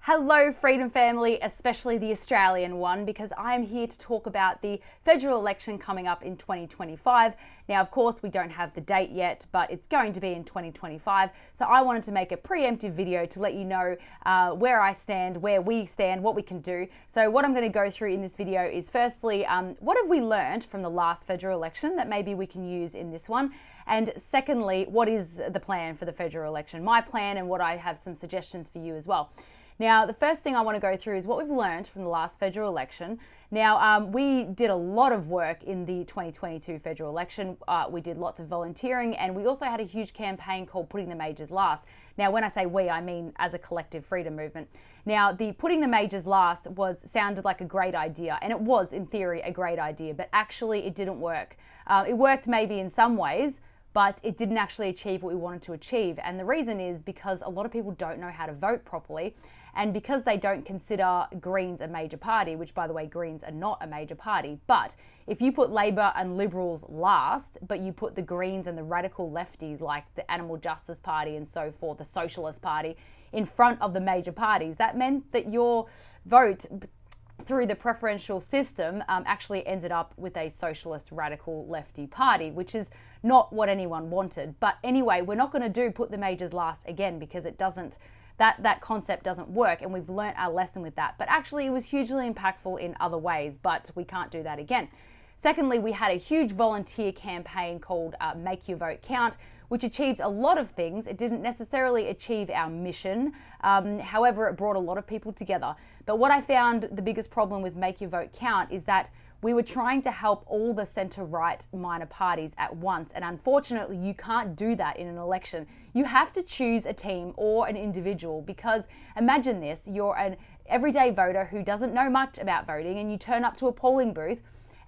Hello Freedom Family, especially the Australian one, because I am here to talk about the federal election coming up in 2025. Now, of course, we don't have the date yet, but it's going to be in 2025. So I wanted to make a preemptive video to let you know where I stand, where we stand, what we can do. So what I'm going to go through in this video is firstly, what have we learned from the last federal election that maybe we can use in this one? And secondly, what is the plan for the federal election? My plan, and what I have some suggestions for you as well. Now, the first thing I want to go through is what we've learned from the last federal election. Now, we did a lot of work in the 2022 federal election. We did lots of volunteering, and we also had a huge campaign called Putting the Majors Last. Now, when I say we, I mean as a collective freedom movement. Now, the Putting the Majors Last sounded like a great idea, and it was, in theory, a great idea, but actually it didn't work. It worked maybe in some ways, but it didn't actually achieve what we wanted to achieve. And the reason is because a lot of people don't know how to vote properly, and because they don't consider Greens a major party, which, by the way, Greens are not a major party. But if you put Labor and Liberals last, but you put the Greens and the radical lefties like the Animal Justice Party and so forth, the Socialist Party, in front of the major parties, that meant that your vote through the preferential system actually ended up with a socialist radical lefty party, which is not what anyone wanted. But anyway, we're not going to do put the majors last again, because it doesn't, that concept doesn't work, and we've learnt our lesson with that. But actually it was hugely impactful in other ways, but we can't do that again. Secondly, we had a huge volunteer campaign called Make Your Vote Count, which achieved a lot of things. It didn't necessarily achieve our mission. However, it brought a lot of people together. But what I found the biggest problem with Make Your Vote Count is that we were trying to help all the centre-right minor parties at once. And unfortunately, you can't do that in an election. You have to choose a team or an individual, because imagine this, you're an everyday voter who doesn't know much about voting, and you turn up to a polling booth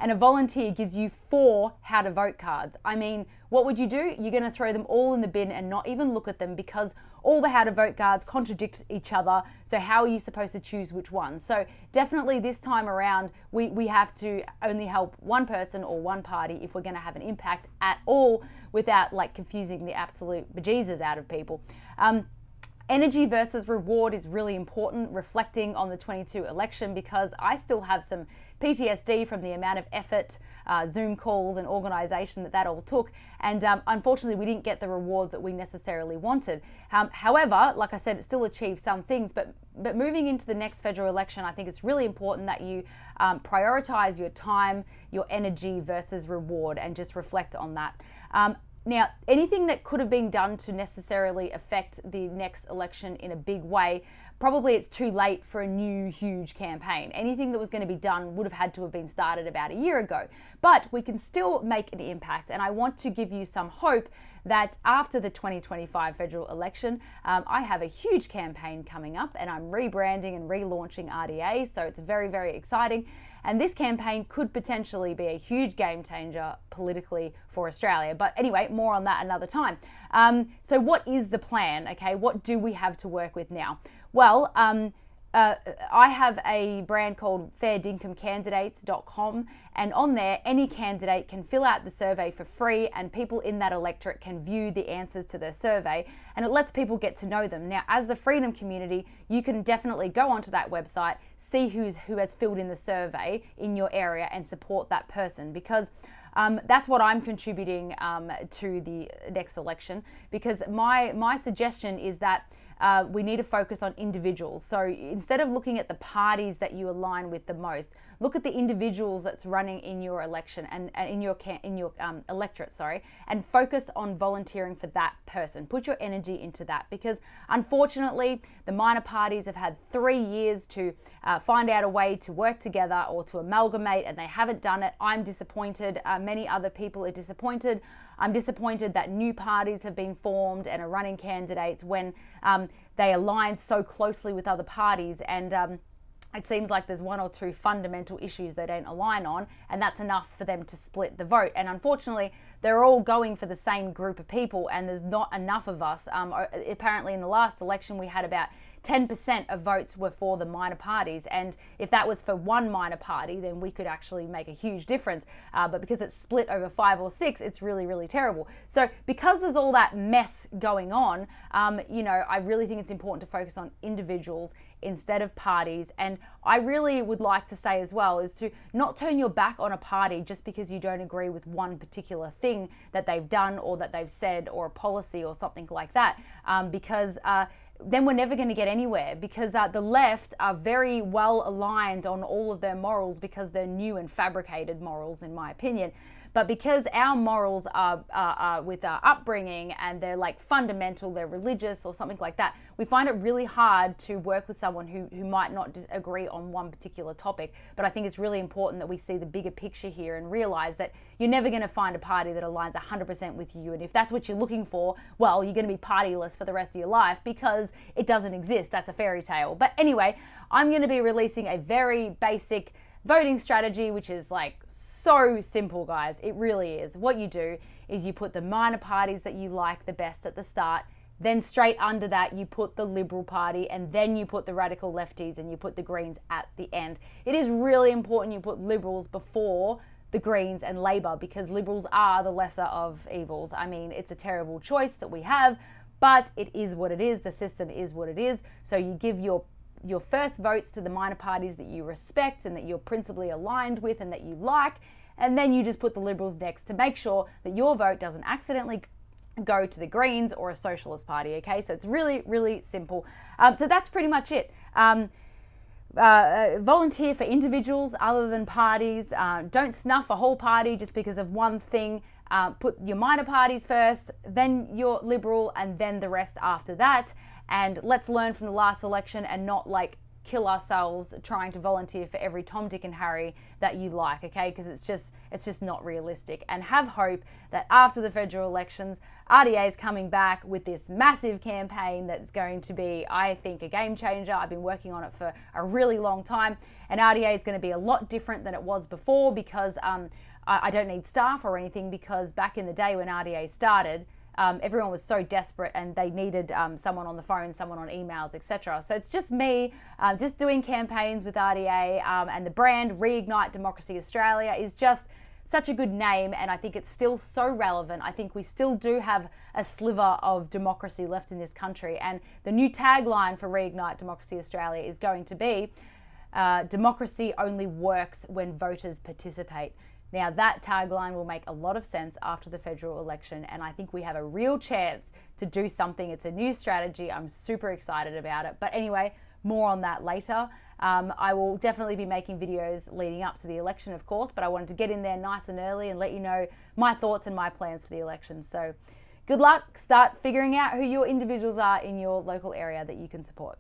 and a volunteer gives you 4 how to vote cards. I mean, what would you do? You're going to throw them all in the bin and not even look at them, because all the how to vote cards contradict each other. So how are you supposed to choose which one? So definitely this time around, we have to only help one person or one party if we're going to have an impact at all, without like confusing the absolute bejesus out of people. Energy versus reward is really important, reflecting on the 22 election, because I still have some PTSD from the amount of effort, Zoom calls and organisation that all took. And unfortunately, we didn't get the reward that we necessarily wanted. However, like I said, it still achieved some things. But moving into the next federal election, I think it's really important that you prioritise your time, your energy versus reward, and just reflect on that. Now, anything that could have been done to necessarily affect the next election in a big way, probably it's too late for a new huge campaign. Anything that was going to be done would have had to have been started about a year ago. But we can still make an impact, and I want to give you some hope that after the 2025 federal election, I have a huge campaign coming up, and I'm rebranding and relaunching RDA, so it's very, very exciting. And this campaign could potentially be a huge game changer politically for Australia. But anyway, more on that another time. So what is the plan? Okay, what do we have to work with now? Well, I have a brand called fairdincomecandidates.com, and on there, any candidate can fill out the survey for free, and people in that electorate can view the answers to their survey, and it lets people get to know them. Now, as the freedom community, you can definitely go onto that website, see who has filled in the survey in your area, and support that person, because that's what I'm contributing to the next election. Because my suggestion is that we need to focus on individuals. So instead of looking at the parties that you align with the most, look at the individuals that's running in your election and in your electorate, and focus on volunteering for that person. Put your energy into that, because unfortunately, the minor parties have had 3 years to find out a way to work together or to amalgamate, and they haven't done it. I'm disappointed. Many other people are disappointed. I'm disappointed that new parties have been formed and are running candidates when they align so closely with other parties, and it seems like there's 1 or 2 fundamental issues they don't align on, and that's enough for them to split the vote. And unfortunately, they're all going for the same group of people, and there's not enough of us. Apparently in the last election, we had about 10% of votes were for the minor parties. And if that was for one minor party, then we could actually make a huge difference. But because it's split over 5 or 6, it's really, really terrible. So because there's all that mess going on, I really think it's important to focus on individuals instead of parties. And I really would like to say as well is to not turn your back on a party just because you don't agree with one particular thing that they've done or that they've said or a policy or something like that, because then we're never going to get anywhere, because the left are very well aligned on all of their morals because they're new and fabricated morals, in my opinion. But because our morals are with our upbringing and they're like fundamental, they're religious or something like that, we find it really hard to work with someone who might not agree on one particular topic. But I think it's really important that we see the bigger picture here and realize that you're never going to find a party that aligns 100% with you. And if that's what you're looking for, well, you're going to be partyless for the rest of your life because it doesn't exist. That's a fairy tale. But anyway, I'm going to be releasing a very basic voting strategy, which is like so simple, guys. It really is. What you do is you put the minor parties that you like the best at the start, then straight under that you put the Liberal Party, and then you put the radical lefties and you put the Greens at the end. It is really important you put Liberals before the Greens and Labor, because Liberals are the lesser of evils. I mean, it's a terrible choice that we have, but it is what it is. The system is what it is. So you give your first votes to the minor parties that you respect and that you're principally aligned with and that you like, and then you just put the Liberals next to make sure that your vote doesn't accidentally go to the Greens or a socialist party, okay? So it's really, really simple. So that's pretty much it. Volunteer for individuals other than parties. Don't snuff a whole party just because of one thing. Put your minor parties first, then your Liberal, and then the rest after that. And let's learn from the last election and not like kill ourselves trying to volunteer for every Tom, Dick and Harry that you like, okay? Because it's just not realistic. And have hope that after the federal elections, RDA is coming back with this massive campaign that's going to be, I think, a game changer. I've been working on it for a really long time, and RDA is going to be a lot different than it was before, because I don't need staff or anything, because back in the day when RDA started, everyone was so desperate and they needed someone on the phone, someone on emails, etc. So it's just me just doing campaigns with RDA, and the brand Reignite Democracy Australia is just such a good name, and I think it's still so relevant. I think we still do have a sliver of democracy left in this country, and the new tagline for Reignite Democracy Australia is going to be democracy only works when voters participate. Now, that tagline will make a lot of sense after the federal election, and I think we have a real chance to do something. It's a new strategy. I'm super excited about it. But anyway, more on that later. I will definitely be making videos leading up to the election, of course, but I wanted to get in there nice and early and let you know my thoughts and my plans for the election. So good luck. Start figuring out who your individuals are in your local area that you can support.